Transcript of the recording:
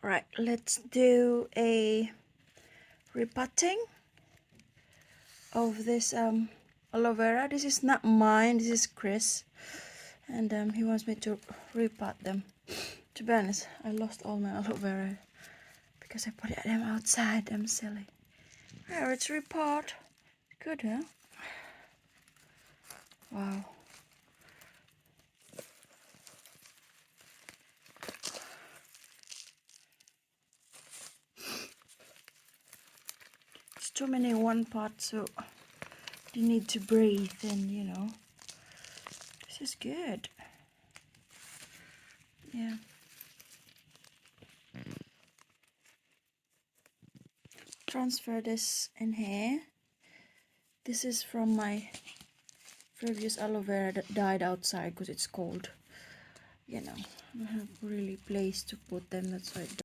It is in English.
Right, let's do a repotting of this aloe vera. This is not mine, this is Chris, and he wants me to repot them. To be honest, I lost all my aloe vera because I put them outside. I'm silly. Here, it's repot. Good, huh? Wow. It's too many in one pot, so you need to breathe, and you know, this is good. Yeah. Transfer this in here. This is from my previous aloe vera that died outside because it's cold. You know, I have really place to put them, that's why